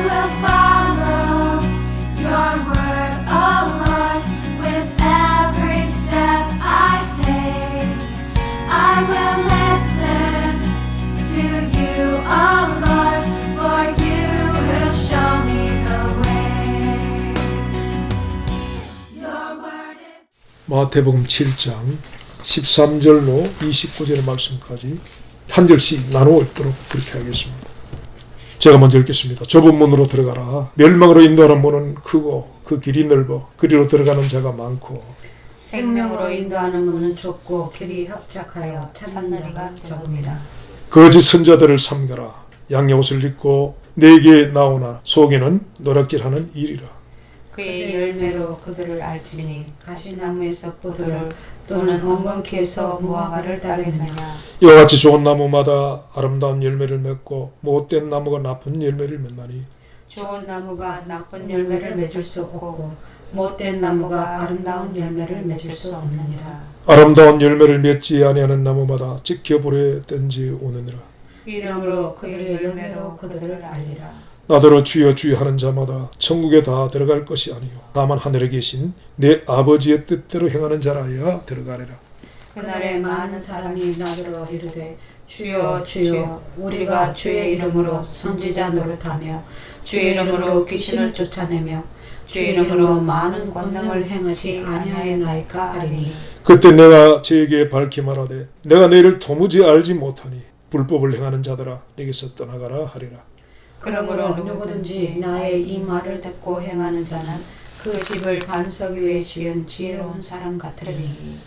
will follow your word, oh Lord, with every step I take. I will listen to you, oh Lord, for you will show me the way. Your word is 마태복음 7장 13절로 29절의 말씀까지 한 절씩 나누어 읽도록 그렇게 하겠습니다. 제가 먼저 읽겠습니다. 좁은 문으로 들어가라. 멸망으로 인도하는 문은 크고 그 길이 넓어 그리로 들어가는 자가 많고 생명으로 인도하는 문은 좁고 길이 협착하여 찾는 자가 적음이라. 거짓 선자들을 삼가라. 양의 옷을 입고 내게 나오나 속에는 노략질하는 일이라. 그의 열매로 그들을 알지니 가시나무에서 포도를 또는 엉겅퀴에서 무화과를 따겠느냐. 이와 같이 좋은 나무마다 아름다운 열매를 맺고 못된 나무가 나쁜 열매를 맺나니 좋은 나무가 나쁜 열매를 맺을 수 없고 못된 나무가 아름다운 열매를 맺을 수 없느니라. 아름다운 열매를 맺지 아니하는 나무마다 지켜보려 던지 오느니라. 이러므로 그들의 열매로 그들을 알리라. 나더러 주여 주여 하는 자마다 천국에 다 들어갈 것이 아니요 다만 하늘에 계신 내 아버지의 뜻대로 행하는 자라야 들어가리라. 그날에 많은 사람이 나더러 이르되 주여 주여 우리가 주의 이름으로 선지자 노릇하며 주의 이름으로 귀신을 쫓아내며 주의 이름으로 많은 권능을 행하시 아니하였나이까 하리니. 그때 내가 저에게 밝히 말하되 내가 너희를 도무지 알지 못하니 불법을 행하는 자들아 내게서 떠나가라 하리라. 그러므로 누구든지 나의 이 말을 듣고 행하는 자는 그 집을 반석 위에 지은 지혜로운 사람 같으리니.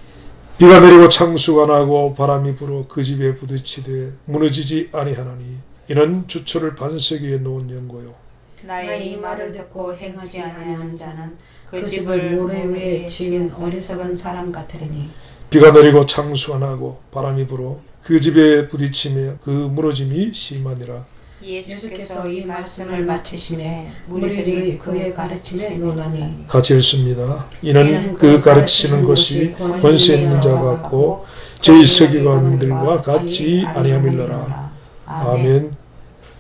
비가 내리고 창수가 나고 바람이 불어 그 집에 부딪히되 무너지지 아니하나니 이는 주초를 반석 위에 놓은 연고요. 나의 이 말을 듣고 행하지 아니하는 자는 그 집을 모래 위에 지은 어리석은 사람 같으리니. 비가 내리고 창수가 나고 바람이 불어 그 집에 부딪히며 그 무너짐이 심하니라. 예수께서 이 말씀을 마치심에 무리들이 그의 가르침에 놀라니. 같이 읽습니다. 이는 그 가르치시는 것이 권세 있는 자 같고 저희 서기관들과 같이 아니함일러라. 아멘.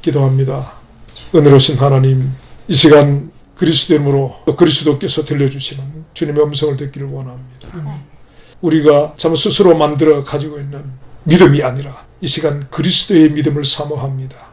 기도합니다. 은혜로우신 하나님, 이 시간 그리스도의 이름으로 그리스도께서 들려주시는 주님의 음성을 듣기를 원합니다. 우리가 참 스스로 만들어 가지고 있는 믿음이 아니라 이 시간 그리스도의 믿음을 사모합니다.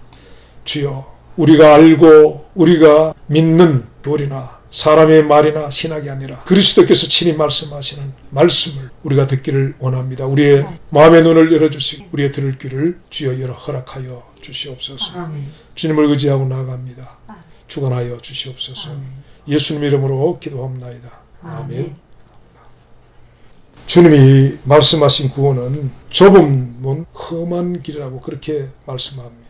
주여, 우리가 알고 우리가 믿는 교리나 사람의 말이나 신학이 아니라 그리스도께서 친히 말씀하시는 말씀을 우리가 듣기를 원합니다. 우리의 마음의 눈을 열어주시고 우리의 들을 귀를 주여 열어 허락하여 주시옵소서. 주님을 의지하고 나아갑니다. 주관하여 주시옵소서. 예수님 이름으로 기도합나이다. 아멘. 주님이 말씀하신 구원은 좁은 문 험한 길이라고 그렇게 말씀합니다.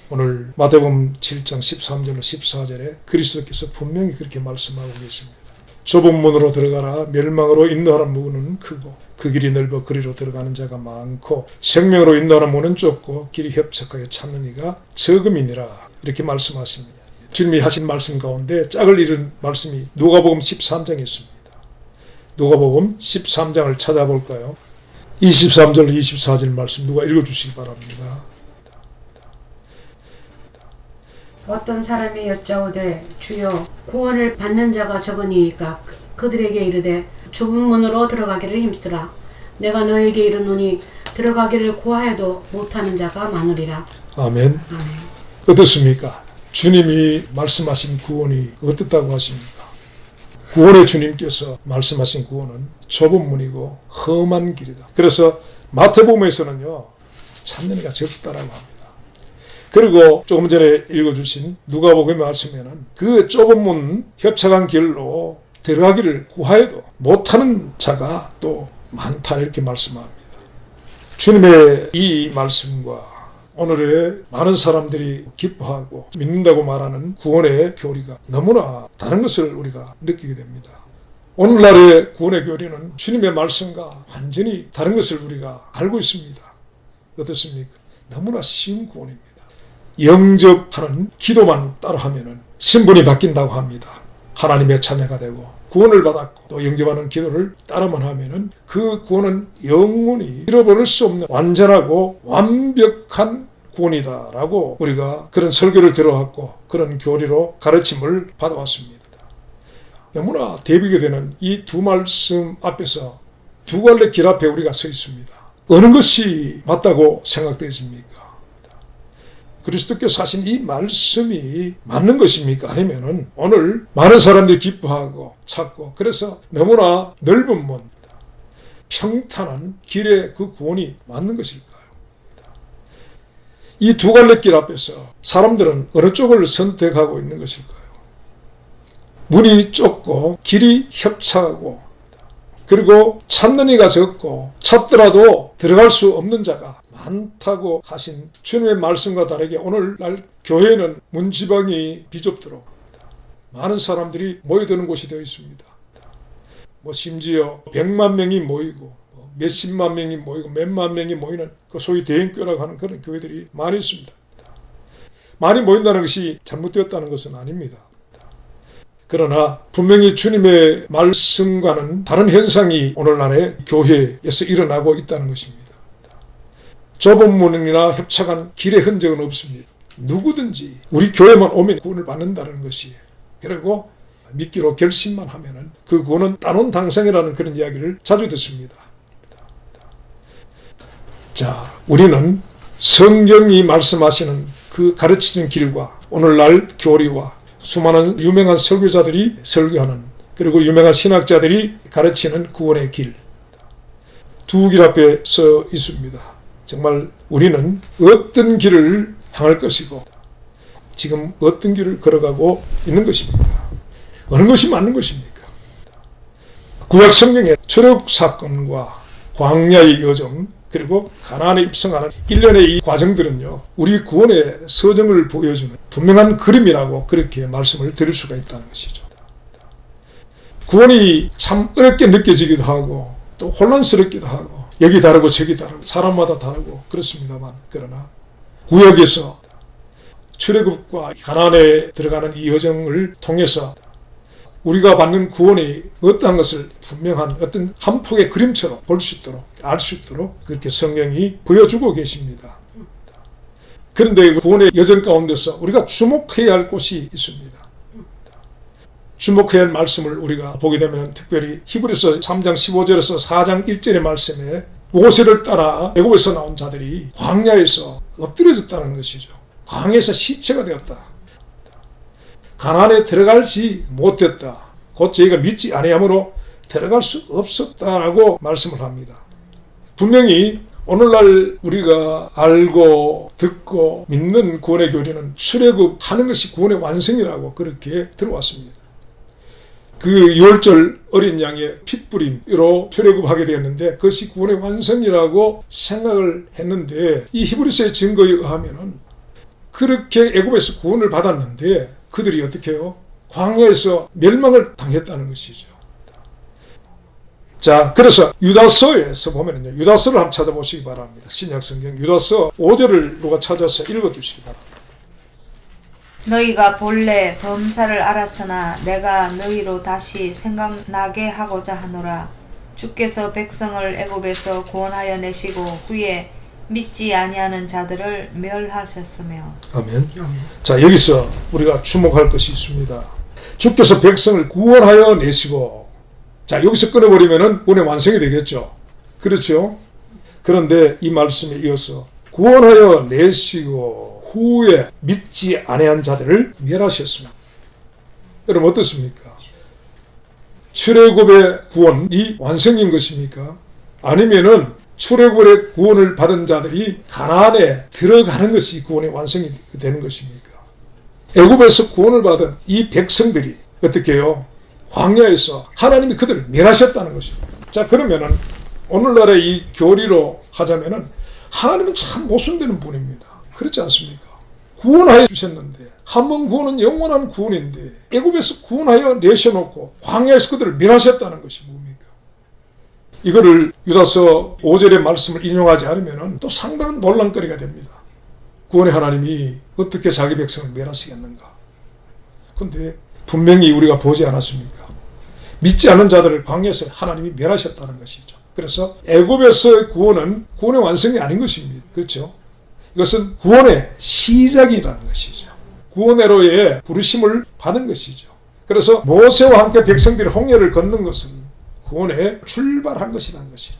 오늘 마태복음 7장 13절로 14절에 그리스도께서 분명히 그렇게 말씀하고 계십니다. 좁은 문으로 들어가라. 멸망으로 인도하는 문은 크고 그 길이 넓어 그리로 들어가는 자가 많고 생명으로 인도하는 문은 좁고 길이 협착하여 찾는 이가 적음이니라. 이렇게 말씀하십니다. 주님이 하신 말씀 가운데 짝을 이룬 말씀이 누가복음 13장에 있습니다. 누가복음 13장을 찾아볼까요? 23절 24절 말씀 누가 읽어주시기 바랍니다. 어떤 사람이 여짜오되 주여 구원을 받는 자가 적으니까 그들에게 이르되 좁은 문으로 들어가기를 힘쓰라. 내가 너에게 이르노니 들어가기를 구하여도 못하는 자가 많으리라. 아멘. 아멘. 어떻습니까? 주님이 말씀하신 구원이 어떻다고 하십니까? 구원의 주님께서 말씀하신 구원은 좁은 문이고 험한 길이다. 그래서 마태복음에서는요, 찾는 이가 적다라고 합니다. 그리고 조금 전에 읽어주신 누가복음의 말씀에는 그 좁은 문 협착한 길로 들어가기를 구하여도 못하는 자가 또 많다 이렇게 말씀합니다. 주님의 이 말씀과 오늘의 많은 사람들이 기뻐하고 믿는다고 말하는 구원의 교리가 너무나 다른 것을 우리가 느끼게 됩니다. 오늘날의 구원의 교리는 주님의 말씀과 완전히 다른 것을 우리가 알고 있습니다. 어떻습니까? 너무나 쉬운 구원입니다. 영접하는 기도만 따라하면 신분이 바뀐다고 합니다. 하나님의 자녀가 되고 구원을 받았고 또 영접하는 기도를 따라만 하면 그 구원은 영원히 잃어버릴 수 없는 완전하고 완벽한 구원이다라고 우리가 그런 설교를 들어왔고 그런 교리로 가르침을 받아왔습니다. 너무나 대비가 되는 이 두 말씀 앞에서 두 갈래 길 앞에 우리가 서 있습니다. 어느 것이 맞다고 생각되십니까? 그리스도께서 하신 이 말씀이 맞는 것입니까? 아니면은 오늘 많은 사람들이 기뻐하고 찾고 그래서 너무나 넓은 문, 평탄한 길의 그 구원이 맞는 것일까요? 이 두 갈래 길 앞에서 사람들은 어느 쪽을 선택하고 있는 것일까요? 문이 좁고 길이 협착하고 그리고 찾는 이가 적고 찾더라도 들어갈 수 없는 자가 많다고 하신 주님의 말씀과 다르게 오늘날 교회는 문지방이 비좁도록 많은 사람들이 모여드는 곳이 되어 있습니다. 심지어 100만 명이 모이고 몇십만 명이 모이고 몇만 명이 모이는 그 소위 대형교라고 하는 그런 교회들이 많이 있습니다. 많이 모인다는 것이 잘못되었다는 것은 아닙니다. 그러나 분명히 주님의 말씀과는 다른 현상이 오늘날의 교회에서 일어나고 있다는 것입니다. 좁은 문이나 협착한 길의 흔적은 없습니다. 누구든지 우리 교회만 오면 구원을 받는다는 것이에요. 그리고 믿기로 결심만 하면은 그 구원은 따놓은 당상이라는 그런 이야기를 자주 듣습니다. 자, 우리는 성경이 말씀하시는 그 가르치는 길과 오늘날 교리와 수많은 유명한 설교자들이 설교하는 그리고 유명한 신학자들이 가르치는 구원의 길, 두 길 앞에 서 있습니다. 정말 우리는 어떤 길을 향할 것이고 지금 어떤 길을 걸어가고 있는 것입니까? 어느 것이 맞는 것입니까? 구약 성경의 출애굽 사건과 광야의 여정 그리고 가나안에 입성하는 일련의 이 과정들은요, 우리 구원의 서정을 보여주는 분명한 그림이라고 그렇게 말씀을 드릴 수가 있다는 것이죠. 구원이 참 어렵게 느껴지기도 하고 또 혼란스럽기도 하고 여기 다르고 저기 다르고 사람마다 다르고 그렇습니다만, 그러나 구약에서 출애굽과 가나안에 들어가는 이 여정을 통해서 우리가 받는 구원이 어떠한 것을 분명한 어떤 한 폭의 그림처럼 볼 수 있도록 알 수 있도록 그렇게 성경이 보여주고 계십니다. 그런데 구원의 여정 가운데서 우리가 주목해야 할 곳이 있습니다. 주목해야 할 말씀을 우리가 보게 되면 특별히 히브리서 3장 15절에서 4장 1절의 말씀에 모세를 따라 애굽에서 나온 자들이 광야에서 엎드려졌다는 것이죠. 광야에서 시체가 되었다. 가나안에 들어갈지 못했다. 곧 저희가 믿지 아니하므로 들어갈 수 없었다라고 말씀을 합니다. 분명히 오늘날 우리가 알고 듣고 믿는 구원의 교리는 출애굽하는 것이 구원의 완성이라고 그렇게 들어왔습니다. 그 6월절 어린 양의 핏부림으로 출애굽하게 되었는데 그것이 구원의 완성이라고 생각을 했는데, 이 히브리서의 증거에 의하면은 그렇게 애굽에서 구원을 받았는데 그들이 어떻게 해요? 광야에서 멸망을 당했다는 것이죠. 자, 그래서 유다서에서 보면은요, 유다서를 한번 찾아보시기 바랍니다. 신약성경 유다서 5절을 누가 찾아서 읽어주시기 바랍니다. 너희가 본래 범사를 알았으나 내가 너희로 다시 생각나게 하고자 하노라. 주께서 백성을 애굽에서 구원하여 내시고 후에 믿지 아니하는 자들을 멸하셨으며. 아멘. 자, 여기서 우리가 주목할 것이 있습니다. 주께서 백성을 구원하여 내시고, 자, 여기서 끊어버리면은 구원의 완성이 되겠죠. 그렇죠? 그런데 이 말씀에 이어서 구원하여 내시고 후에 믿지 아니한 자들을 멸하셨습니다. 여러분 어떻습니까? 출애굽의 구원이 완성인 것입니까? 아니면은 출애굽의 구원을 받은 자들이 가나안에 들어가는 것이 구원의 완성이 되는 것입니까? 애굽에서 구원을 받은 이 백성들이 어떻게 해요? 광야에서 하나님이 그들을 멸하셨다는 것입니다. 자, 그러면은 오늘날의 이 교리로 하자면은 하나님은 참 모순되는 분입니다. 그렇지 않습니까? 구원하여 주셨는데, 한 번 구원은 영원한 구원인데 애굽에서 구원하여 내셔놓고 광야에서 그들을 멸하셨다는 것이 뭡니까? 이거를 유다서 5절의 말씀을 인용하지 않으면 또 상당한 논란거리가 됩니다. 구원의 하나님이 어떻게 자기 백성을 멸하시겠는가? 그런데 분명히 우리가 보지 않았습니까? 믿지 않는 자들을 광야에서 하나님이 멸하셨다는 것이죠. 그래서 애굽에서의 구원은 구원의 완성이 아닌 것입니다. 그렇죠? 이것은 구원의 시작이라는 것이죠. 구원의로의 부르심을 받은 것이죠. 그래서 모세와 함께 백성들이 홍해를 걷는 것은 구원에 출발한 것이라는 것이죠.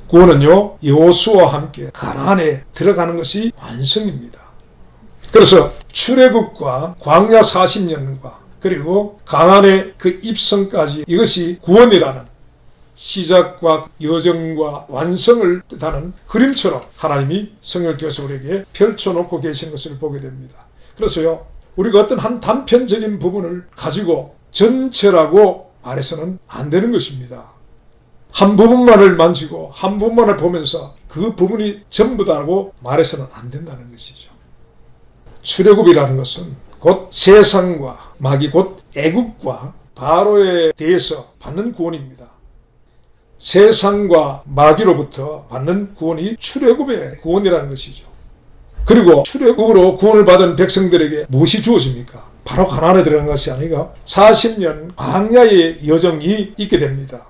구원은요, 여호수아와 함께 가나안에 들어가는 것이 완성입니다. 그래서 출애굽과 광야 40년과 그리고 가나안의 그 입성까지 이것이 구원이라는 시작과 여정과 완성을 뜻하는 그림처럼 하나님이 성경을 통해서 우리에게 펼쳐놓고 계시는 것을 보게 됩니다. 그래서요, 우리가 어떤 한 단편적인 부분을 가지고 전체라고 말해서는 안 되는 것입니다. 한 부분만을 만지고 한 부분만을 보면서 그 부분이 전부다라고 말해서는 안 된다는 것이죠. 출애굽이라는 것은 곧 세상과 마귀 곧 애국과 바로에 대해서 받는 구원입니다. 세상과 마귀로부터 받는 구원이 출애굽의 구원이라는 것이죠. 그리고 출애굽으로 구원을 받은 백성들에게 무엇이 주어집니까? 바로 가나안에 들어간 것이 아니라 40년 광야의 여정이 있게 됩니다.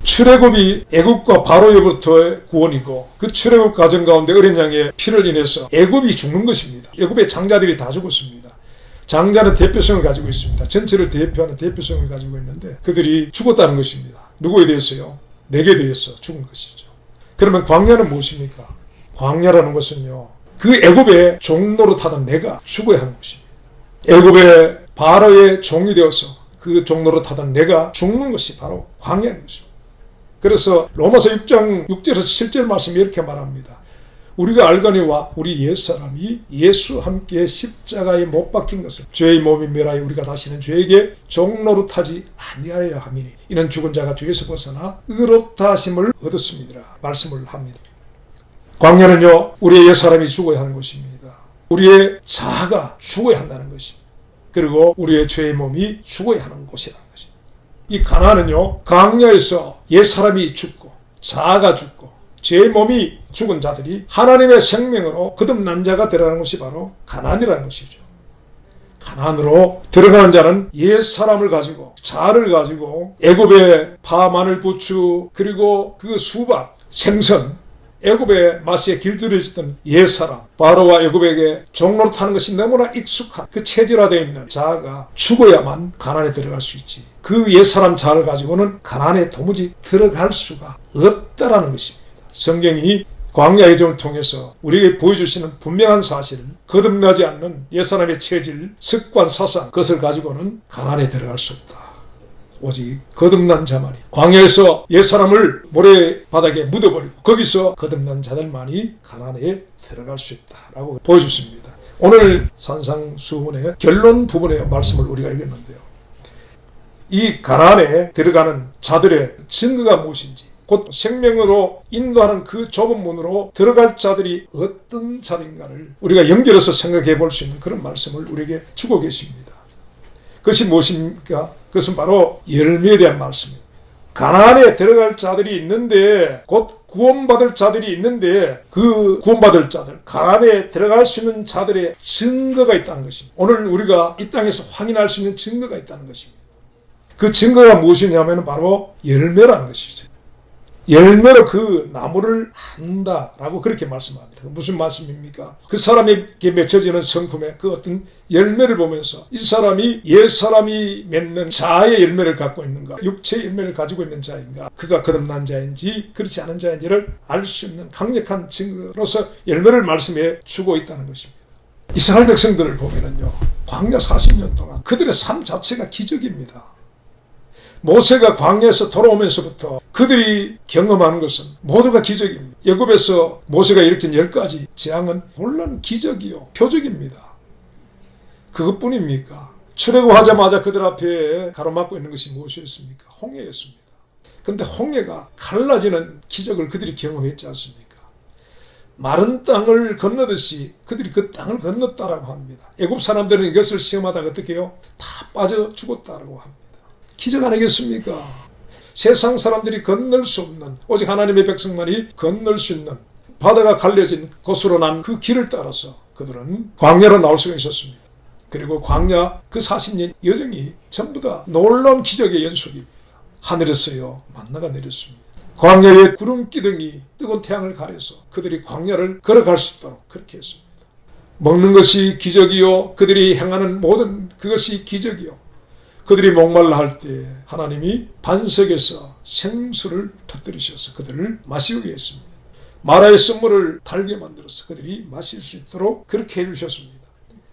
출애굽이 애굽과 바로로부터의 구원이고 그 출애굽 과정 가운데 어린 양의 피를 인해서 애굽이 죽는 것입니다. 애굽의 장자들이 다 죽었습니다. 장자는 대표성을 가지고 있습니다. 전체를 대표하는 대표성을 가지고 있는데 그들이 죽었다는 것입니다. 누구에 대해서요? 내게 대해서 죽은 것이죠. 그러면 광야는 무엇입니까? 광야라는 것은요, 그 애굽의 종노릇하던 내가 죽어야 하는 것입니다. 애굽의 바로의 종이 되어서 그 종노릇하던 내가 죽는 것이 바로 광야인 것입니다. 그래서 로마서 6장 6절에서 7절 말씀이 이렇게 말합니다. 우리가 알거니와 우리 옛사람이 예수 함께 십자가에 못 박힌 것을 죄의 몸이 멸하여 우리가 다시는 죄에게 종노릇하지 아니하여 함이니 이는 죽은 자가 죄에서 벗어나 의롭다 하심을 얻었습니다. 말씀을 합니다. 광야는요, 우리의 옛사람이 죽어야 하는 것입니다. 우리의 자아가 죽어야 한다는 것입니다. 그리고 우리의 죄의 몸이 죽어야 하는 곳이라는 것입니다. 이 가나안은요, 광야에서 옛사람이 죽고 자아가 죽고 죄의 몸이 죽은 자들이 하나님의 생명으로 거듭난 자가 들어가는 것이 바로 가나안이라는 것이죠. 가나안으로 들어가는 자는 옛사람을 가지고 자아를 가지고 애굽의 파, 마늘, 부추 그리고 그 수박, 생선 애굽의 맛에 길들여지던 옛사람 바로와 애굽에게 종노릇하는 것이 너무나 익숙한 그 체질화되어 있는 자아가 죽어야만 가나안에 들어갈 수 있지. 그 옛사람 자아를 가지고는 가나안에 도무지 들어갈 수가 없다라는 것입니다. 성경이 광야의 점을 통해서 우리에게 보여주시는 분명한 사실은 거듭나지 않는 옛사람의 체질, 습관, 사상 그것을 가지고는 가나안에 들어갈 수 없다. 오직 거듭난 자만이 광야에서 옛사람을 모래바닥에 묻어버리고 거기서 거듭난 자들만이 가나안에 들어갈 수 있다라고 보여줬습니다. 오늘 산상수훈의 결론 부분의 말씀을 우리가 읽었는데요. 이 가나안에 들어가는 자들의 증거가 무엇인지 곧 생명으로 인도하는 그 좁은 문으로 들어갈 자들이 어떤 자들인가를 우리가 연결해서 생각해 볼 수 있는 그런 말씀을 우리에게 주고 계십니다. 그것이 무엇입니까? 그것은 바로 열매에 대한 말씀입니다. 가나안에 들어갈 자들이 있는데 곧 구원받을 자들이 있는데 그 구원받을 자들, 가나안에 들어갈 수 있는 자들의 증거가 있다는 것입니다. 오늘 우리가 이 땅에서 확인할 수 있는 증거가 있다는 것입니다. 그 증거가 무엇이냐면 바로 열매라는 것이죠. 열매로 그 나무를 한다라고 그렇게 말씀합니다. 무슨 말씀입니까? 그 사람에게 맺혀지는 성품의 그 어떤 열매를 보면서 이 사람이 옛사람이 맺는 자아의 열매를 갖고 있는가, 육체의 열매를 가지고 있는 자인가, 그가 거듭난 자인지 그렇지 않은 자인지를 알 수 있는 강력한 증거로서 열매를 말씀해 주고 있다는 것입니다. 이스라엘 백성들을 보면은요, 광야 40년 동안 그들의 삶 자체가 기적입니다. 모세가 광야에서 돌아오면서부터 그들이 경험하는 것은 모두가 기적입니다. 애굽에서 모세가 일으킨 10가지 재앙은 물론 기적이요, 표적입니다. 그것뿐입니까? 출애굽하자마자 그들 앞에 가로막고 있는 것이 무엇이었습니까? 홍해였습니다. 그런데 홍해가 갈라지는 기적을 그들이 경험했지 않습니까? 마른 땅을 건너듯이 그들이 그 땅을 건넜다라고 합니다. 애굽 사람들은 이것을 시험하다가 어떻게 해요? 다 빠져 죽었다라고 합니다. 기적 아니겠습니까? 세상 사람들이 건널 수 없는, 오직 하나님의 백성만이 건널 수 있는 바다가 갈려진 곳으로 난 그 길을 따라서 그들은 광야로 나올 수가 있었습니다. 그리고 광야 그 40년 여정이 전부 다 놀라운 기적의 연속입니다. 하늘에서요 만나가 내렸습니다. 광야의 구름 기둥이 뜨거운 태양을 가려서 그들이 광야를 걸어갈 수 있도록 그렇게 했습니다. 먹는 것이 기적이요, 그들이 행하는 모든 그것이 기적이요. 그들이 목말라 할 때 하나님이 반석에서 생수를 터뜨리셔서 그들을 마시게 했습니다. 마라의 쓴물을 달게 만들어서 그들이 마실 수 있도록 그렇게 해주셨습니다.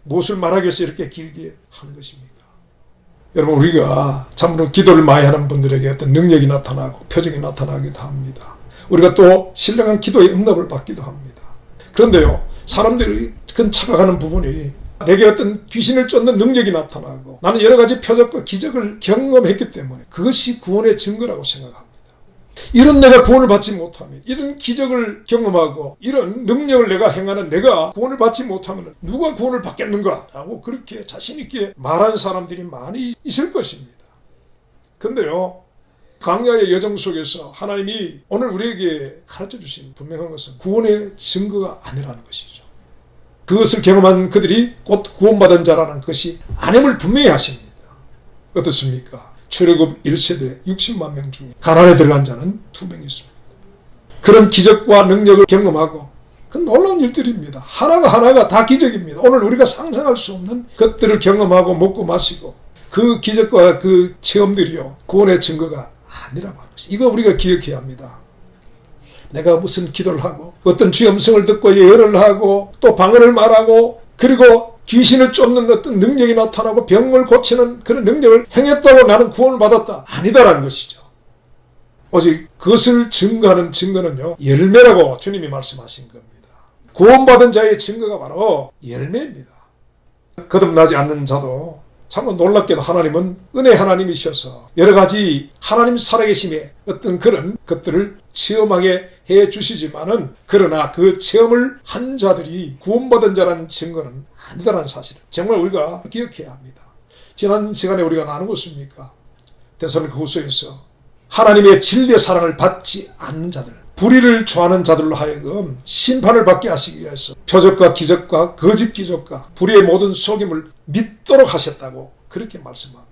무엇을 말하기 위해서 이렇게 길게 하는 것입니까? 여러분, 우리가 참으로 기도를 많이 하는 분들에게 어떤 능력이 나타나고 표정이 나타나기도 합니다. 우리가 또 신령한 기도의 응답을 받기도 합니다. 그런데요, 사람들이 큰 착각하는 부분이 내게 어떤 귀신을 쫓는 능력이 나타나고 나는 여러 가지 표적과 기적을 경험했기 때문에 그것이 구원의 증거라고 생각합니다. 이런 내가 구원을 받지 못하면, 이런 기적을 경험하고 이런 능력을 내가 행하는 내가 구원을 받지 못하면 누가 구원을 받겠는가? 라고 그렇게 자신있게 말하는 사람들이 많이 있을 것입니다. 그런데요, 광야의 여정 속에서 하나님이 오늘 우리에게 가르쳐 주신 분명한 것은 구원의 증거가 아니라는 것이죠. 그것을 경험한 그들이 곧 구원받은 자라는 것이 아님을 분명히 하십니다. 어떻습니까? 출애굽 1세대 60만 명 중에 가나안에 들어간 자는 2명이 있습니다. 그런 기적과 능력을 경험하고 그 놀라운 일들입니다. 하나가 다 기적입니다. 오늘 우리가 상상할 수 없는 것들을 경험하고 먹고 마시고 그 기적과 그 체험들이요, 구원의 증거가 아니라고 하는 것이, 이거 우리가 기억해야 합니다. 내가 무슨 기도를 하고 어떤 주의 음성을 듣고 예언을 하고 또 방언을 말하고 그리고 귀신을 쫓는 어떤 능력이 나타나고 병을 고치는 그런 능력을 행했다고 나는 구원을 받았다, 아니다라는 것이죠. 오직 그것을 증거하는 증거는요, 열매라고 주님이 말씀하신 겁니다. 구원받은 자의 증거가 바로 열매입니다. 거듭나지 않는 자도 참 놀랍게도 하나님은 은혜 하나님이셔서 여러 가지 하나님 살아계심의 어떤 그런 것들을 체험하게 해 주시지만은, 그러나 그 체험을 한 자들이 구원받은 자라는 증거는 아니다라는 사실을 정말 우리가 기억해야 합니다. 지난 시간에 우리가 나누었습니까? 데살로니가후서에서 하나님의 진리의 사랑을 받지 않는 자들, 불의를 좋아하는 자들로 하여금 심판을 받게 하시기 위해서 표적과 기적과 거짓 기적과 불의의 모든 속임을 믿도록 하셨다고 그렇게 말씀합니다.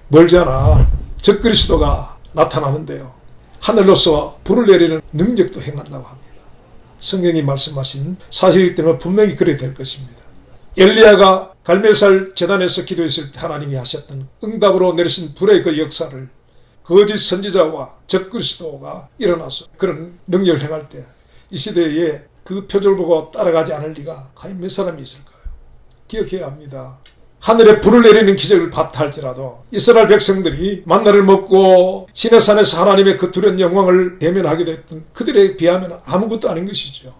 멀지 않아 적그리스도가 나타나는데요, 하늘로서 불을 내리는 능력도 행한다고 합니다. 성경이 말씀하신 사실이기 때문에 분명히 그래 될 것입니다. 엘리야가 갈멜살 제단에서 기도했을 때 하나님이 하셨던 응답으로 내리신 불의 그 역사를 거짓 선지자와 적그리스도가 일어나서 그런 능력을 행할 때 이 시대에 그 표적을 보고 따라가지 않을 리가 과연 몇 사람이 있을까요? 기억해야 합니다. 하늘에 불을 내리는 기적을 봤다 할지라도 이스라엘 백성들이 만나를 먹고 시내산에서 하나님의 그 두려운 영광을 대면하기도 했던 그들에 비하면 아무것도 아닌 것이죠.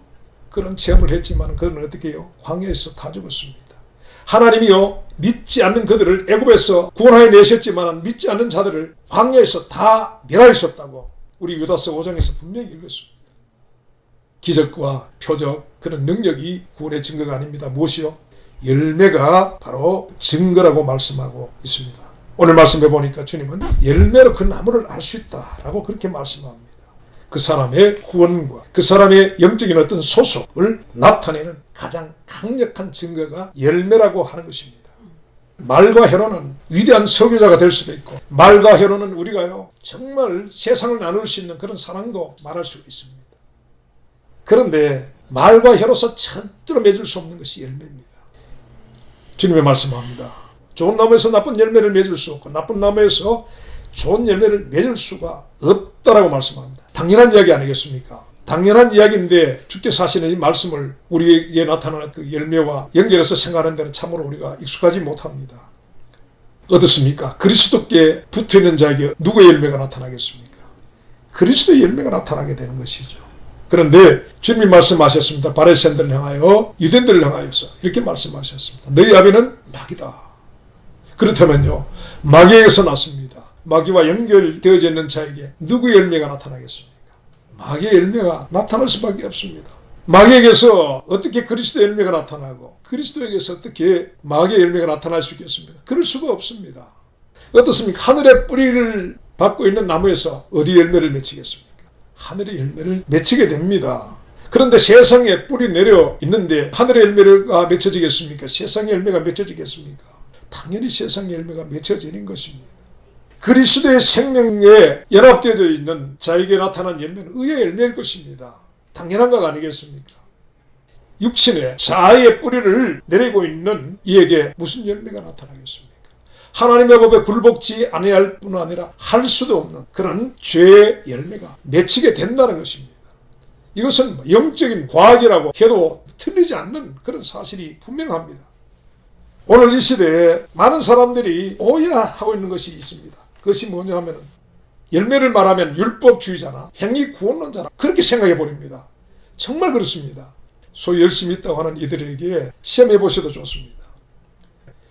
그런 체험을 했지만 그들은 어떻게 해요? 광야에서 다 죽었습니다. 하나님이요, 믿지 않는 그들을 애굽에서 구원하여 내셨지만 믿지 않는 자들을 광야에서 다 멸하셨다고 우리 유다서 5장에서 분명히 읽었습니다. 기적과 표적, 그런 능력이 구원의 증거가 아닙니다. 무엇이요? 열매가 바로 증거라고 말씀하고 있습니다. 오늘 말씀해 보니까 주님은 열매로 그 나무를 알 수 있다라고 그렇게 말씀합니다. 그 사람의 구원과 그 사람의 영적인 어떤 소속을 나타내는 가장 강력한 증거가 열매라고 하는 것입니다. 말과 혀로는 위대한 설교자가 될 수도 있고, 말과 혀로는 우리가요 정말 세상을 나눌 수 있는 그런 사랑도 말할 수가 있습니다. 그런데 말과 혀로서 절대로 맺을 수 없는 것이 열매입니다. 주님의 말씀합니다. 좋은 나무에서 나쁜 열매를 맺을 수 없고 나쁜 나무에서 좋은 열매를 맺을 수가 없다라고 말씀합니다. 당연한 이야기 아니겠습니까? 당연한 이야기인데 주께서 하시는 이 말씀을 우리에게 나타나는 그 열매와 연결해서 생각하는 데는 참으로 우리가 익숙하지 못합니다. 어떻습니까? 그리스도께 붙어있는 자에게 누구의 열매가 나타나겠습니까? 그리스도의 열매가 나타나게 되는 것이죠. 그런데 주님이 말씀하셨습니다. 바리새인들을 향하여 유대인들을 향하여서 이렇게 말씀하셨습니다. 너희 아비는 마귀다. 그렇다면요, 마귀에게서 났습니다. 마귀와 연결되어져 있는 자에게 누구의 열매가 나타나겠습니까? 마귀의 열매가 나타날 수밖에 없습니다. 마귀에게서 어떻게 그리스도의 열매가 나타나고 그리스도에게서 어떻게 마귀의 열매가 나타날 수 있겠습니까? 그럴 수가 없습니다. 어떻습니까? 하늘의 뿌리를 받고 있는 나무에서 어디 열매를 맺히겠습니까? 하늘의 열매를 맺히게 됩니다. 그런데 세상에 뿌리 내려 있는데 하늘의 열매가 맺혀지겠습니까? 세상의 열매가 맺혀지겠습니까? 당연히 세상의 열매가 맺혀지는 것입니다. 그리스도의 생명에 연합되어 있는 자에게 나타난 열매는 의의 열매일 것입니다. 당연한 것 아니겠습니까? 육신의 자아의 뿌리를 내리고 있는 이에게 무슨 열매가 나타나겠습니까? 하나님의 법에 굴복지 아니할 뿐 아니라 할 수도 없는 그런 죄의 열매가 맺히게 된다는 것입니다. 이것은 영적인 과학이라고 해도 틀리지 않는 그런 사실이 분명합니다. 오늘 이 시대에 많은 사람들이 오해하고 있는 것이 있습니다. 그것이 뭐냐 하면 열매를 말하면 율법주의자나 행위구원론자라 그렇게 생각해 버립니다. 정말 그렇습니다. 소위 열심히 있다고 하는 이들에게 시험해 보셔도 좋습니다.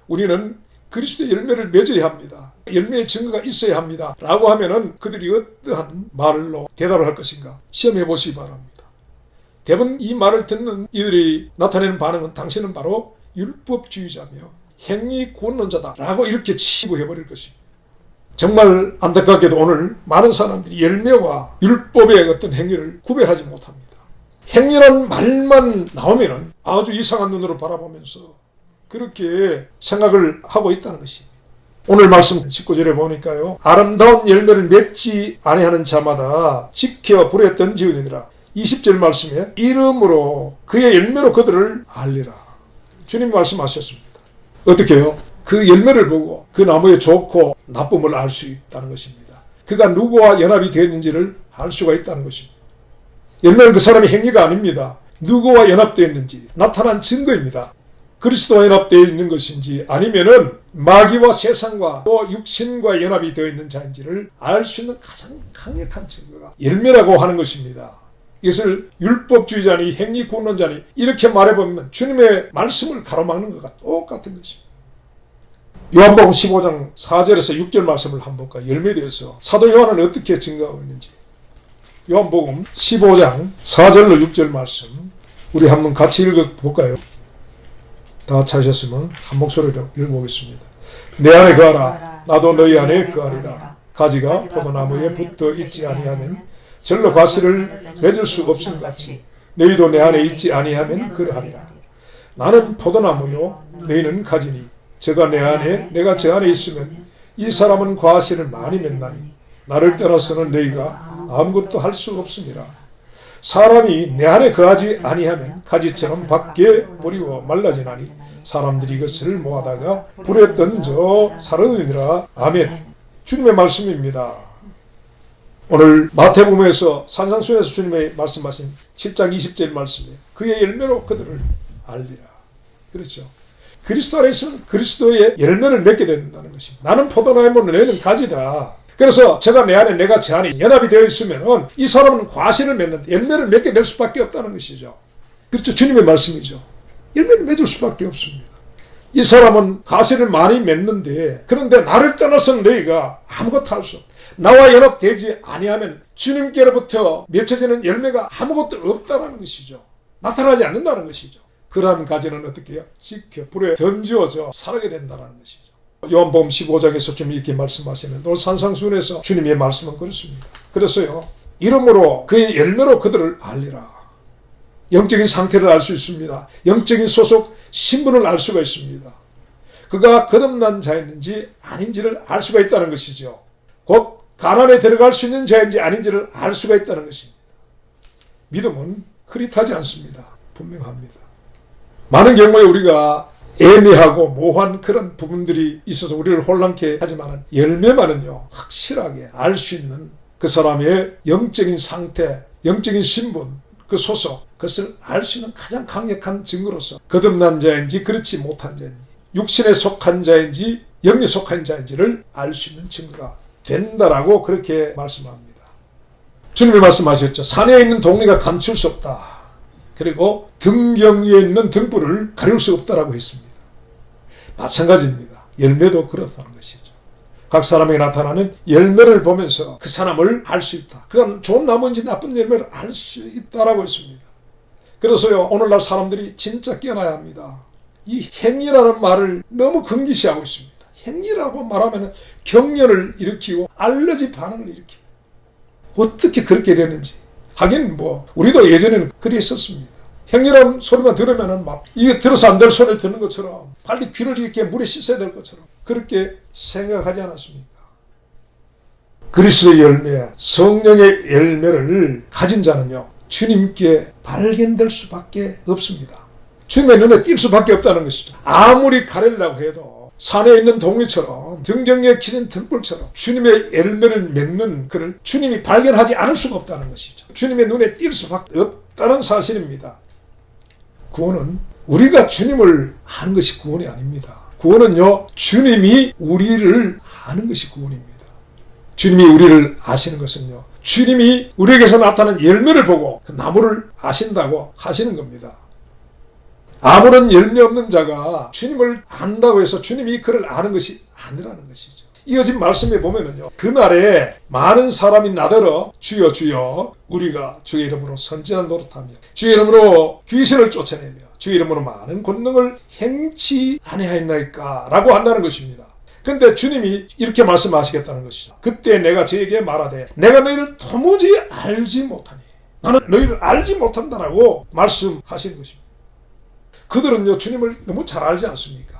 우리는 그리스도의 열매를 맺어야 합니다. 열매의 증거가 있어야 합니다. 라고 하면은 그들이 어떠한 말로 대답을 할 것인가 시험해 보시기 바랍니다. 대부분 이 말을 듣는 이들이 나타내는 반응은 당신은 바로 율법주의자며 행위구원론자다 라고 이렇게 치부해 버릴 것입니다. 정말 안타깝게도 오늘 많은 사람들이 열매와 율법의 어떤 행위를 구별하지 못합니다. 행위란 말만 나오면 아주 이상한 눈으로 바라보면서 그렇게 생각을 하고 있다는 것입니다. 오늘 말씀 19절에 보니까요. 아름다운 열매를 맺지 아니하는 자마다 지켜 불에 던지우니라. 20절 말씀에 이름으로 그의 열매로 그들을 알리라. 주님 말씀하셨습니다. 어떻게 해요? 그 열매를 보고 그 나무의 좋고 나쁨을 알 수 있다는 것입니다. 그가 누구와 연합이 되었는지를 알 수가 있다는 것입니다. 열매는 그 사람의 행위가 아닙니다. 누구와 연합되어 있는지 나타난 증거입니다. 그리스도와 연합되어 있는 것인지 아니면은 마귀와 세상과 또 육신과 연합이 되어 있는 자인지를 알 수 있는 가장 강력한 증거가 열매라고 하는 것입니다. 이것을 율법주의자니 행위구원론자니 이렇게 말해보면 주님의 말씀을 가로막는 것과 똑같은 것입니다. 요한복음 15장 4절에서 6절 말씀을 한번 볼까요? 열매에 대해서 사도 요한은 어떻게 증거하고 있는지. 요한복음 15장 4절로 6절 말씀 우리 한번 같이 읽어볼까요? 다 찾으셨으면 한 목소리로 읽어보겠습니다. 내 안에 거하라 나도 너희 안에 거하리라. 가지가 포도나무에 붙어 있지 아니하면 절로 과실을 맺을 수 없음 같이 너희도 내 안에 있지 아니하면 그러하리라. 나는 포도나무요 너희는 가지니 저가 내 안에 내가 저 안에 있으면 이 사람은 과실을 많이 맺나니 나를 떠나서는 너희가 아무것도 할 수 없습니다. 사람이 내 안에 거하지 아니하면 가지처럼 밖에 버리고 말라지나니 사람들이 이것을 모아다가 불에 던져 사르느니라. 아멘. 주님의 말씀입니다. 오늘 마태복음에서 산상수에서 주님의 말씀하신 7장 20절 말씀에 그의 열매로 그들을 알리라. 그렇죠. 그리스도 안에 있으면 그리스도의 열매를 맺게 된다는 것입니다. 나는 포도나무는 너희는 가지다. 그래서 제가 내 안에 내가 제 안에 연합이 되어 있으면 이 사람은 과실을 맺는데 열매를 맺게 될 수밖에 없다는 것이죠. 그렇죠. 주님의 말씀이죠. 열매를 맺을 수밖에 없습니다. 이 사람은 과실을 많이 맺는데 그런데 나를 떠나서는 너희가 아무것도 할 수 없다. 나와 연합되지 아니하면 주님께로부터 맺혀지는 열매가 아무것도 없다는 것이죠. 나타나지 않는다는 것이죠. 그러한 가지는 어떻게 해요? 지켜 불에 던지어져 살아게 된다는 것이죠. 요한복음 15장에서 좀 이렇게 말씀하시면 오늘 산상수훈에서 주님의 말씀은 그렇습니다. 그래서요. 이름으로 그의 열매로 그들을 알리라. 영적인 상태를 알 수 있습니다. 영적인 소속 신분을 알 수가 있습니다. 그가 거듭난 자였는지 아닌지를 알 수가 있다는 것이죠. 곧 가난에 들어갈 수 있는 자인지 아닌지를 알 수가 있다는 것입니다. 믿음은 흐릿하지 않습니다. 분명합니다. 많은 경우에 우리가 애매하고 모호한 그런 부분들이 있어서 우리를 혼란케 하지만 열매만은요 확실하게 알 수 있는 그 사람의 영적인 상태, 영적인 신분, 그 소속, 그것을 알 수 있는 가장 강력한 증거로서 거듭난 자인지 그렇지 못한 자인지 육신에 속한 자인지 영에 속한 자인지를 알 수 있는 증거가 된다라고 그렇게 말씀합니다. 주님이 말씀하셨죠. 산에 있는 동리가 감출 수 없다. 그리고 등경 위에 있는 등불을 가릴 수 없다라고 했습니다. 마찬가지입니다. 열매도 그렇다는 것이죠. 각 사람에게 나타나는 열매를 보면서 그 사람을 알 수 있다. 그건 좋은 나무인지 나쁜 열매를 알 수 있다라고 했습니다. 그래서요 오늘날 사람들이 진짜 깨어나야 합니다. 이 행위라는 말을 너무 금기시하고 있습니다. 행위라고 말하면 경련을 일으키고 알러지 반응을 일으키고 어떻게 그렇게 되는지 하긴 뭐 우리도 예전에는 그랬었습니다. 행위라는 소리만 들으면은 막 이게 들어서 안 될 소리를 듣는 것처럼 빨리 귀를 이렇게 물에 씻어야 될 것처럼 그렇게 생각하지 않았습니까? 그리스도의 열매, 성령의 열매를 가진 자는요, 주님께 발견될 수밖에 없습니다. 주님의 눈에 띌 수밖에 없다는 것이죠. 아무리 가리려고 해도 산에 있는 동물처럼 등경에 기린 등불처럼 주님의 열매를 맺는 그를 주님이 발견하지 않을 수가 없다는 것이죠. 주님의 눈에 띌 수밖에 없다는 사실입니다. 구원은 우리가 주님을 아는 것이 구원이 아닙니다. 구원은요, 주님이 우리를 아는 것이 구원입니다. 주님이 우리를 아시는 것은요, 주님이 우리에게서 나타나는 열매를 보고 그 나무를 아신다고 하시는 겁니다. 아무런 열매 없는 자가 주님을 안다고 해서 주님이 그를 아는 것이 아니라는 것이죠. 이어진 말씀에 보면은요, 그날에 많은 사람이 나더러 주여 주여 우리가 주의 이름으로 선지한 노릇하며 주의 이름으로 귀신을 쫓아내며 주의 이름으로 많은 권능을 행치 아니하였나이까 라고 한다는 것입니다. 근데 주님이 이렇게 말씀하시겠다는 것이죠. 그때 내가 저에게 말하되 내가 너희를 도무지 알지 못하니, 나는 너희를 알지 못한다라고 말씀하시는 것입니다. 그들은요, 주님을 너무 잘 알지 않습니까?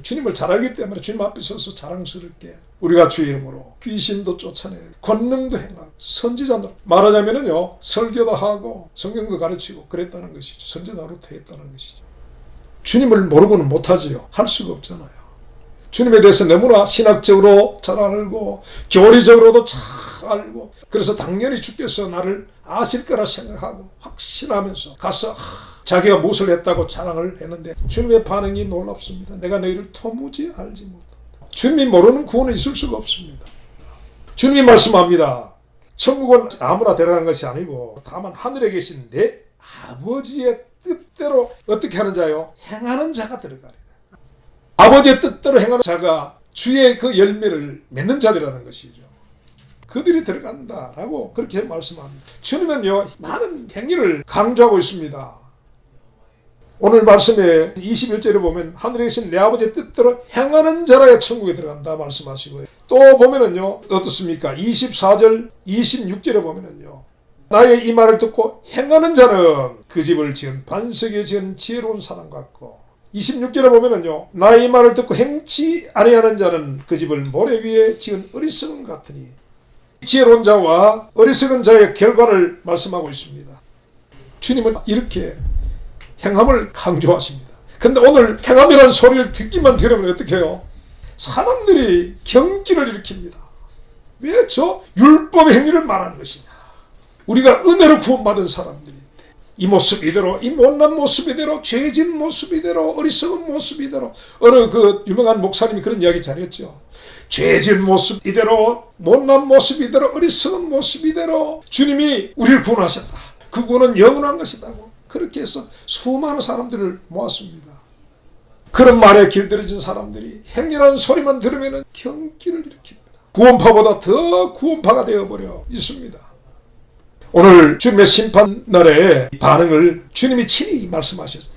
주님을 잘 알기 때문에 주님 앞에 서서 자랑스럽게 우리가 주의 이름으로 귀신도 쫓아내고 권능도 행하고 선지자로, 말하자면은요, 설교도 하고 성경도 가르치고 그랬다는 것이죠. 선지 노릇했다는 것이죠. 주님을 모르고는 못하지요. 할 수가 없잖아요. 주님에 대해서 너무나 신학적으로 잘 알고 교리적으로도 잘 알고, 그래서 당연히 주께서 나를 아실 거라 생각하고 확신하면서 가서 자기가 무엇을 했다고 자랑을 했는데 주님의 반응이 놀랍습니다. 내가 너희를 도무지 알지 못한다. 주님이 모르는 구원은 있을 수가 없습니다. 주님이 말씀합니다. 천국은 아무나 들어가는 것이 아니고 다만 하늘에 계신 내 아버지의 뜻대로 어떻게 하는 자요? 행하는 자가 들어가리라. 아버지의 뜻대로 행하는 자가 주의 그 열매를 맺는 자들이라는 것이죠. 그들이 들어간다라고 그렇게 말씀합니다. 주님은요, 많은 행위를 강조하고 있습니다. 오늘 말씀에 21절에 보면 하늘에 계신 내 아버지의 뜻대로 행하는 자라야 천국에 들어간다 말씀하시고요. 또 보면은요, 어떻습니까? 24절, 26절에 보면은요, 나의 이 말을 듣고 행하는 자는 그 집을 지은 반석에 지은 지혜로운 사람 같고, 26절에 보면은요, 나의 이 말을 듣고 행치 아니하는 자는 그 집을 모래 위에 지은 어리석은 같으니, 지혜로운 자와 어리석은 자의 결과를 말씀하고 있습니다. 주님은 이렇게 행함을 강조하십니다. 근데 오늘 행함이라는 소리를 듣기만 들으면 어떻게 해요? 사람들이 경기를 일으킵니다. 왜 저 율법의 행위를 말하는 것이냐? 우리가 은혜로 구원받은 사람들인데 이 모습 이대로, 이 못난 모습 이대로, 죄진 모습 이대로, 어리석은 모습 이대로, 어느 그 유명한 목사님이 그런 이야기 잘했죠. 죄진 모습 이대로, 못난 모습 이대로, 어리석은 모습 이대로 주님이 우리를 구원하셨다. 그 구원은 영원한 것이다고 그렇게 해서 수많은 사람들을 모았습니다. 그런 말에 길들여진 사람들이 행이라는 소리만 들으면 경기를 일으킵니다. 구원파보다 더 구원파가 되어버려 있습니다. 오늘 주님의 심판날의 반응을 주님이 친히 말씀하셨어요.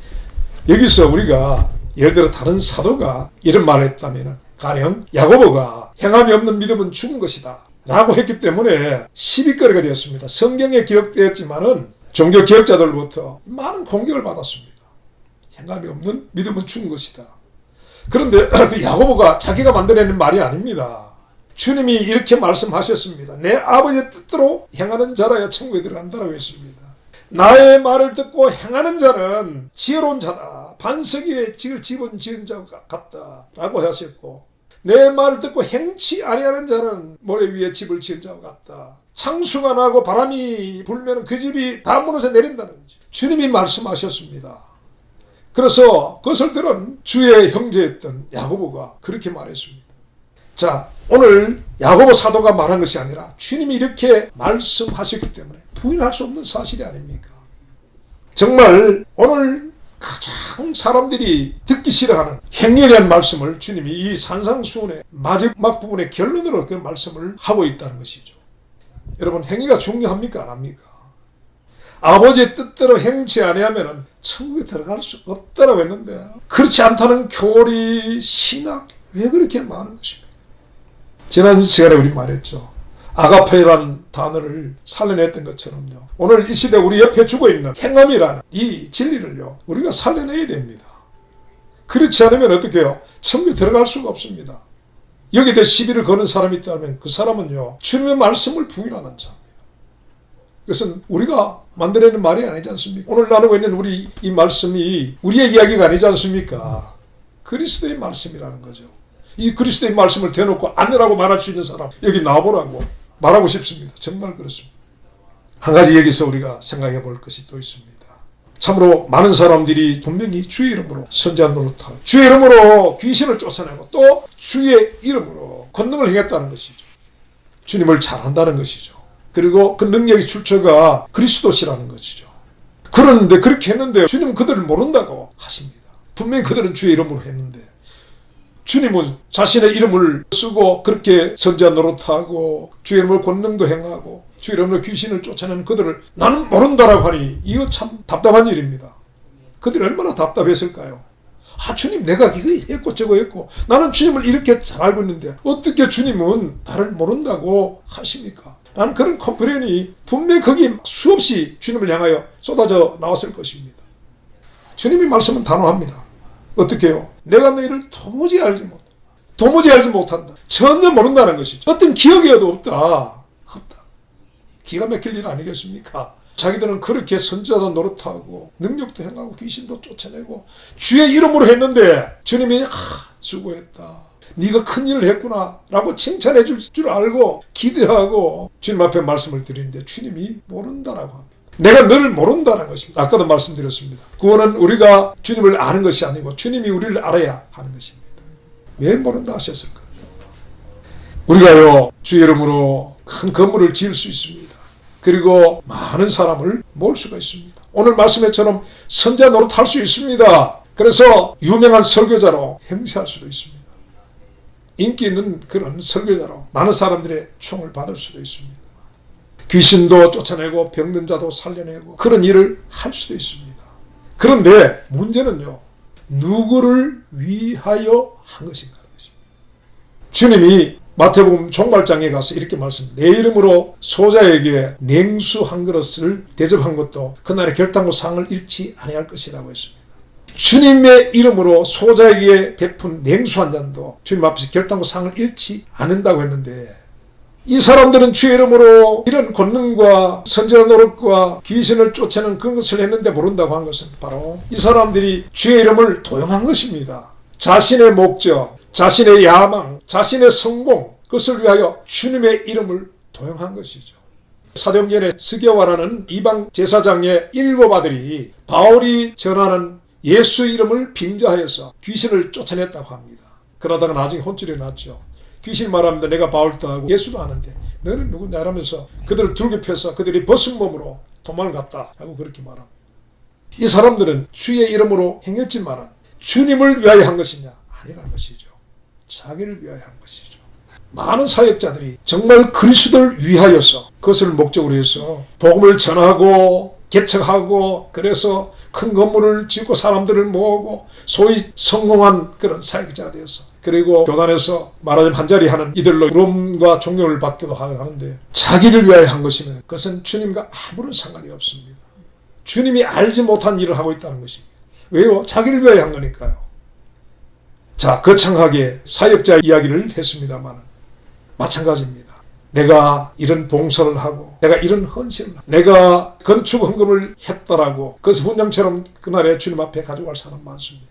여기서 우리가 예를 들어 다른 사도가 이런 말을 했다면, 가령 야고보가 행함이 없는 믿음은 죽은 것이다 라고 했기 때문에 시비거리가 되었습니다. 성경에 기록되었지만은 종교 개혁자들로부터 많은 공격을 받았습니다. 행함이 없는 믿음은 죽은 것이다. 그런데 그 야고보가 자기가 만들어낸 말이 아닙니다. 주님이 이렇게 말씀하셨습니다. 내 아버지의 뜻대로 행하는 자라야 천국에 들어간다라고 했습니다. 나의 말을 듣고 행하는 자는 지혜로운 자다. 반석 위에 집을 지은 자 같다라고 하셨고, 내 말을 듣고 행치 아니하는 자는 모래 위에 집을 지은 자 같다. 창수가 나고 바람이 불면 그 집이 다 무너져 내린다는 거죠. 주님이 말씀하셨습니다. 그래서 그것을 들은 주의 형제였던 야고보가 그렇게 말했습니다. 자, 오늘 야고보 사도가 말한 것이 아니라 주님이 이렇게 말씀하셨기 때문에 부인할 수 없는 사실이 아닙니까? 정말 오늘 가장 사람들이 듣기 싫어하는 행위에 대한 말씀을 주님이 이 산상수훈의 마지막 부분의 결론으로 그 말씀을 하고 있다는 것이죠. 여러분, 행위가 중요합니까? 안 합니까? 아버지의 뜻대로 행치 아니하면 천국에 들어갈 수 없다라고 했는데, 그렇지 않다는 교리, 신학, 왜 그렇게 많은 것입니까? 지난 시간에 우리 말했죠. 아가페라는 단어를 살려냈던 것처럼요, 오늘 이 시대 우리 옆에 주고 있는 행함이라는 이 진리를요, 우리가 살려내야 됩니다. 그렇지 않으면 어떻게 해요? 천국에 들어갈 수가 없습니다. 여기에 대해 시비를 거는 사람이 있다면 그 사람은요, 주님의 말씀을 부인하는 자입니다. 그것은 우리가 만들어내는 말이 아니지 않습니까? 오늘 나누고 있는 우리 이 말씀이 우리의 이야기가 아니지 않습니까? 그리스도의 말씀이라는 거죠. 이 그리스도의 말씀을 대놓고 아니라고 말할 수 있는 사람 여기 나와보라고 말하고 싶습니다. 정말 그렇습니다. 한 가지 여기서 우리가 생각해 볼 것이 또 있습니다. 참으로 많은 사람들이 분명히 주의 이름으로 선지자 노릇하고 주의 이름으로 귀신을 쫓아내고 또 주의 이름으로 권능을 행했다는 것이죠. 주님을 잘 안다는 것이죠. 그리고 그 능력의 출처가 그리스도시라는 것이죠. 그런데 그렇게 했는데 주님은 그들을 모른다고 하십니다. 분명히 그들은 주의 이름으로 했는데 주님은 자신의 이름을 쓰고 그렇게 선지자 노릇하고 주의 이름으로 권능도 행하고 주의 이름으로 귀신을 쫓아내는 그들을 나는 모른다라고 하니 이거 참 답답한 일입니다. 그들이 얼마나 답답했을까요? 아, 주님 내가 이거 했고 저거 했고 나는 주님을 이렇게 잘 알고 있는데 어떻게 주님은 나를 모른다고 하십니까? 나는 그런 컴플레인이 분명히 거기 수없이 주님을 향하여 쏟아져 나왔을 것입니다. 주님의 말씀은 단호합니다. 어떻게 해요? 내가 너희를 도무지 알지 못한다. 전혀 모른다는 것이죠. 어떤 기억이어도 없다. 기가 막힐 일 아니겠습니까? 자기들은 그렇게 선지자도 노릇하고 능력도 행하고 귀신도 쫓아내고 주의 이름으로 했는데 주님이 수고했다. 네가 큰 일을 했구나 라고 칭찬해 줄 알고 기대하고 주님 앞에 말씀을 드리는데 주님이 모른다라고 합니다. 내가 너를 모른다는 것입니다. 아까도 말씀드렸습니다. 구원은 우리가 주님을 아는 것이 아니고 주님이 우리를 알아야 하는 것입니다. 왜 모른다 하셨을까? 우리가요 주의 이름으로 큰 건물을 지을 수 있습니다. 그리고 많은 사람을 모을 수가 있습니다. 오늘 말씀에처럼 선지자 노릇할 수 있습니다. 그래서 유명한 설교자로 행세할 수도 있습니다. 인기 있는 그런 설교자로 많은 사람들의 총을 받을 수도 있습니다. 귀신도 쫓아내고 병든 자도 살려내고 그런 일을 할 수도 있습니다. 그런데 문제는요, 누구를 위하여 한 것인가 하는 것입니다. 주님이 마태복음 종말장에 가서 이렇게 말씀합니다. 내 이름으로 소자에게 냉수 한 그릇을 대접한 것도 그날의 결단코 상을 잃지 아니할 것이라고 했습니다. 주님의 이름으로 소자에게 베푼 냉수 한 잔도 주님 앞에서 결단코 상을 잃지 않는다고 했는데 이 사람들은 주의 이름으로 이런 권능과 선지자 노릇과 귀신을 쫓아내는 그런 것을 했는데 모른다고 한 것은 바로 이 사람들이 주의 이름을 도용한 것입니다. 자신의 목적, 자신의 야망, 자신의 성공, 그것을 위하여 주님의 이름을 도용한 것이죠. 사도행전의 스게와라는 이방 제사장의 7 아들이 바울이 전하는 예수 이름을 빙자하여서 귀신을 쫓아냈다고 합니다. 그러다가 나중에 혼쭐이 났죠. 귀신 말합니다. 내가 바울도 하고 예수도 하는데 너는 누구냐 하면서 그들을 둘게 펴서 그들이 벗은 몸으로 도망을 갔다 하고 그렇게 말합니다. 이 사람들은 주의 이름으로 행했지만 주님을 위하여 한 것이냐? 아니라는 것이죠. 자기를 위하여 한 것이죠. 많은 사역자들이 정말 그리스도를 위하여서 그것을 목적으로 해서 복음을 전하고 개척하고 그래서 큰 건물을 짓고 사람들을 모으고 소위 성공한 그런 사역자가 되어서 그리고 교단에서 말하자면 한자리 하는 이들로 부름과 존경을 받기도 하는데 자기를 위하여 한 것이면 그것은 주님과 아무런 상관이 없습니다. 주님이 알지 못한 일을 하고 있다는 것입니다. 왜요? 자기를 위하여 한 거니까요. 자, 거창하게 사역자 이야기를 했습니다만 마찬가지입니다. 내가 이런 봉사를 하고 내가 이런 헌신을 하고 내가 건축 헌금을 했더라고 그것을 훈장처럼 그날에 주님 앞에 가져갈 사람 많습니다.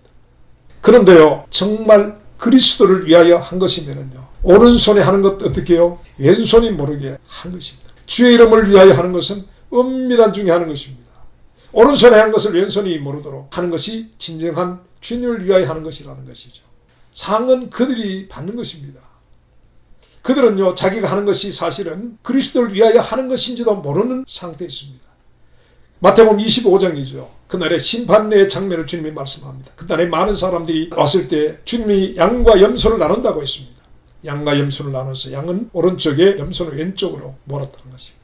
그런데요 정말 그리스도를 위하여 한 것이면요 오른손에 하는 것도 어떻게 해요? 왼손이 모르게 한 것입니다. 주의 이름을 위하여 하는 것은 은밀한 중에 하는 것입니다. 오른손에 한 것을 왼손이 모르도록 하는 것이 진정한 주님을 위하여 하는 것이라는 것이죠. 상은 그들이 받는 것입니다. 그들은요 자기가 하는 것이 사실은 그리스도를 위하여 하는 것인지도 모르는 상태에 있습니다. 마태복음 25장이죠. 그날의 심판의 장면을 주님이 말씀합니다. 그날에 많은 사람들이 왔을 때 주님이 양과 염소를 나눈다고 했습니다. 양과 염소를 나눠서 양은 오른쪽에 염소는 왼쪽으로 몰았다는 것입니다.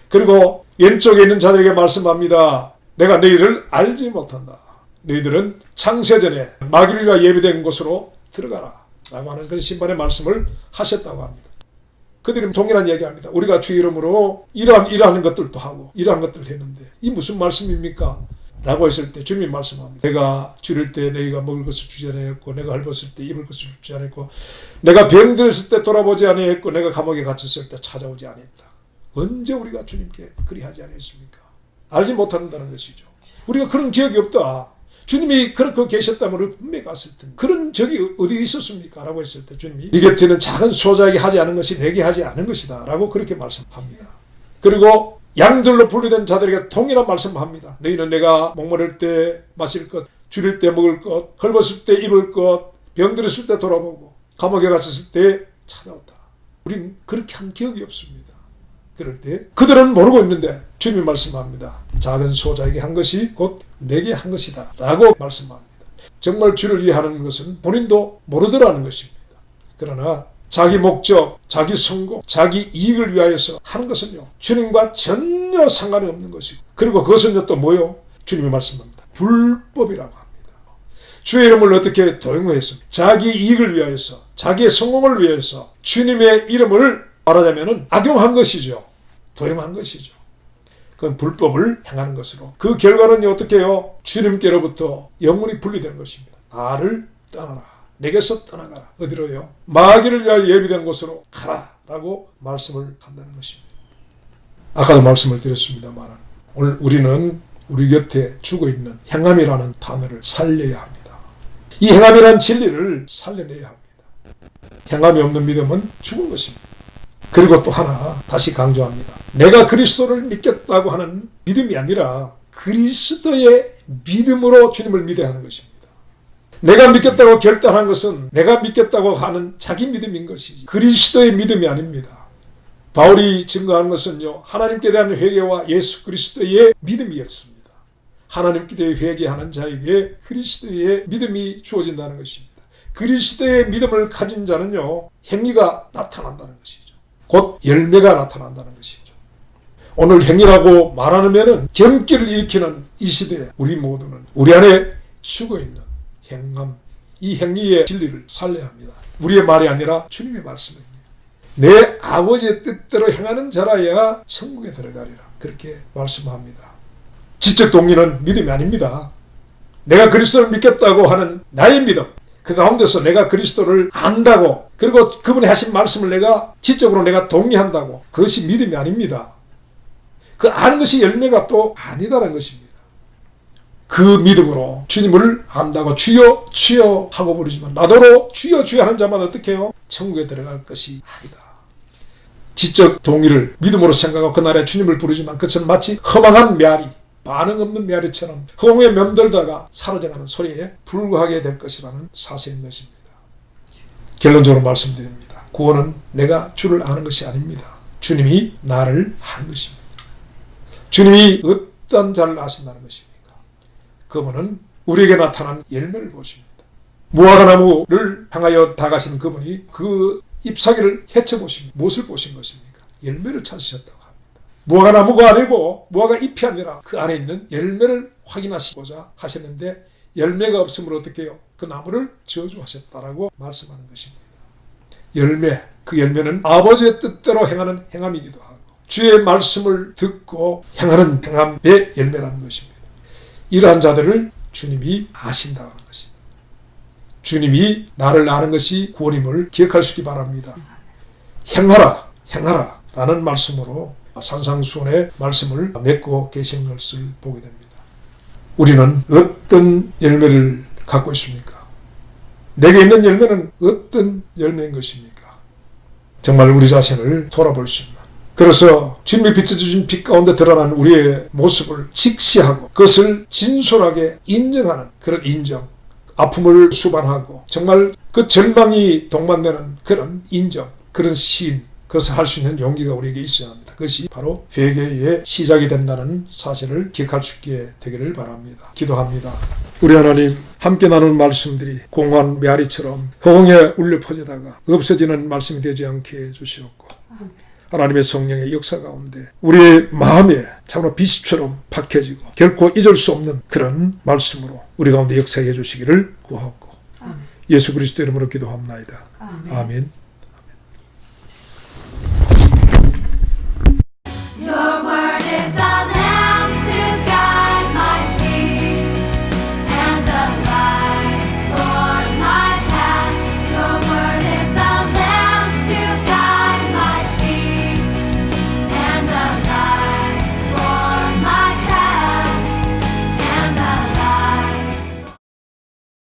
그리고 왼쪽에 있는 자들에게 말씀합니다. 내가 너희를 알지 못한다. 너희들은 창세전에 마귀가 예비된 곳으로 들어가라 라고 하는 그런 심판의 말씀을 하셨다고 합니다. 그들이 동일한 얘기합니다. 우리가 주의 이름으로 이러한 것들도 하고 이러한 것들을 했는데 이 무슨 말씀입니까? 라고 했을 때 주님이 말씀합니다. 내가 줄일 때 너희가 먹을 것을 주지 아니했고, 내가 헐벗을 때 입을 것을 주지 아니했고, 내가 병들었을 때 돌아보지 아니했고, 내가 감옥에 갇혔을 때 찾아오지 아니했다. 언제 우리가 주님께 그리하지 아니했습니까? 알지 못한다는 것이죠. 우리가 그런 기억이 없다. 주님이 그렇게 계셨다면 우리 분명히 갔을 텐데, 그런 적이 어디 있었습니까? 라고 했을 때 주님이 네 곁에는 작은 소작이 하지 않은 것이 내게 하지 않은 것이다 라고 그렇게 말씀합니다. 그리고 양들로 분류된 자들에게 동일한 말씀을 합니다. 너희는 내가 목마를 때 마실 것, 줄일 때 먹을 것, 헐벗을 때 입을 것, 병들었을 때 돌아보고, 감옥에 갇혔을 때 찾아온다. 우린 그렇게 한 기억이 없습니다. 그럴 때 그들은 모르고 있는데 주님이 말씀합니다. 작은 소자에게 한 것이 곧 내게 한 것이다 라고 말씀합니다. 정말 주를 위해 하는 것은 본인도 모르더라는 것입니다. 그러나 자기 목적, 자기 성공, 자기 이익을 위하여서 하는 것은요, 주님과 전혀 상관이 없는 것이고, 그리고 그것은요 또 뭐요? 주님이 말씀합니다. 불법이라고 합니다. 주의 이름을 어떻게 도용했습니까? 자기 이익을 위하여서, 자기의 성공을 위해서 주님의 이름을 말하자면 악용한 것이죠. 도용한 것이죠. 그건 불법을 행하는 것으로, 그 결과는 어떻게 해요? 주님께로부터 영원히 분리되는 것입니다. 나를 떠나라. 내게서 떠나가라. 어디로요? 마귀를 위하여 예비된 곳으로 가라 라고 말씀을 한다는 것입니다. 아까도 말씀을 드렸습니다만 오늘 우리는 우리 곁에 죽어있는 행함이라는 단어를 살려야 합니다. 이 행함이라는 진리를 살려내야 합니다. 행함이 없는 믿음은 죽은 것입니다. 그리고 또 하나 다시 강조합니다. 내가 그리스도를 믿겠다고 하는 믿음이 아니라 그리스도의 믿음으로 주님을 믿어야 하는 것입니다. 내가 믿겠다고 결단한 것은 내가 믿겠다고 하는 자기 믿음인 것이지 그리스도의 믿음이 아닙니다. 바울이 증거한 것은요, 하나님께 대한 회개와 예수 그리스도의 믿음이었습니다. 하나님께 대해 회개하는 자에게 그리스도의 믿음이 주어진다는 것입니다. 그리스도의 믿음을 가진 자는요, 행위가 나타난다는 것이죠. 곧 열매가 나타난다는 것이죠. 오늘 행위라고 말하면은 경기를 일으키는 이 시대에 우리 모두는 우리 안에 죽어있는 행함, 이 행위의 진리를 살려야 합니다. 우리의 말이 아니라 주님의 말씀입니다. 내 아버지의 뜻대로 행하는 자라야 천국에 들어가리라. 그렇게 말씀합니다. 지적 동의는 믿음이 아닙니다. 내가 그리스도를 믿겠다고 하는 나의 믿음, 그 가운데서 내가 그리스도를 안다고, 그리고 그분이 하신 말씀을 내가 지적으로 내가 동의한다고, 그것이 믿음이 아닙니다. 그 아는 것이 열매가 또 아니다라는 것입니다. 그 믿음으로 주님을 안다고 주여 주여 하고 부르지만 나더러 주여 주여 하는 자만 어떻게 해요? 천국에 들어갈 것이 아니다. 지적 동의를 믿음으로 생각하고 그날에 주님을 부르지만 그것은 마치 허망한 메아리, 반응 없는 메아리처럼 허공에 맴돌다가 사라져가는 소리에 불과하게 될 것이라는 사실인 것입니다. 결론적으로 말씀드립니다. 구원은 내가 주를 아는 것이 아닙니다. 주님이 나를 아는 것입니다. 주님이 어떤 자를 아신다는 것입니다. 그분은 우리에게 나타난 열매를 보십니다. 무화과 나무를 향하여 다가신 그분이 그 잎사귀를 헤쳐보십니다. 무엇을 보신 것입니까? 열매를 찾으셨다고 합니다. 무화과 나무가 아니고 무화과 잎이 아니라 그 안에 있는 열매를 확인하시고자 하셨는데 열매가 없으므로 어떻게 해요? 그 나무를 저주하셨다라고 말씀하는 것입니다. 열매, 그 열매는 아버지의 뜻대로 행하는 행함이기도 하고 주의 말씀을 듣고 행하는 행함의 열매라는 것입니다. 이러한 자들을 주님이 아신다는 것입니다. 주님이 나를 아는 것이 구원임을 기억할 수 있기 바랍니다. 행하라, 행하라 라는 말씀으로 산상수훈의 말씀을 맺고 계신 것을 보게 됩니다. 우리는 어떤 열매를 갖고 있습니까? 내게 있는 열매는 어떤 열매인 것입니까? 정말 우리 자신을 돌아볼 수 있는, 그래서 주님이 비춰주신 빛 가운데 드러난 우리의 모습을 직시하고 그것을 진솔하게 인정하는 그런 인정, 아픔을 수반하고 정말 그 절망이 동반되는 그런 인정, 그런 시인, 그것을 할 수 있는 용기가 우리에게 있어야 합니다. 그것이 바로 회개의 시작이 된다는 사실을 기억할 수 있게 되기를 바랍니다. 기도합니다. 우리 하나님, 함께 나눈 말씀들이 공한 메아리처럼 허공에 울려 퍼지다가 없어지는 말씀이 되지 않게 해주시옵고 하나님의 성령의 역사 가운데 우리의 마음에 참으로 빛처럼 박혀지고 결코 잊을 수 없는 그런 말씀으로 우리 가운데 역사해 주시기를 구하옵고 예수 그리스도 이름으로 기도합나이다. 아멘.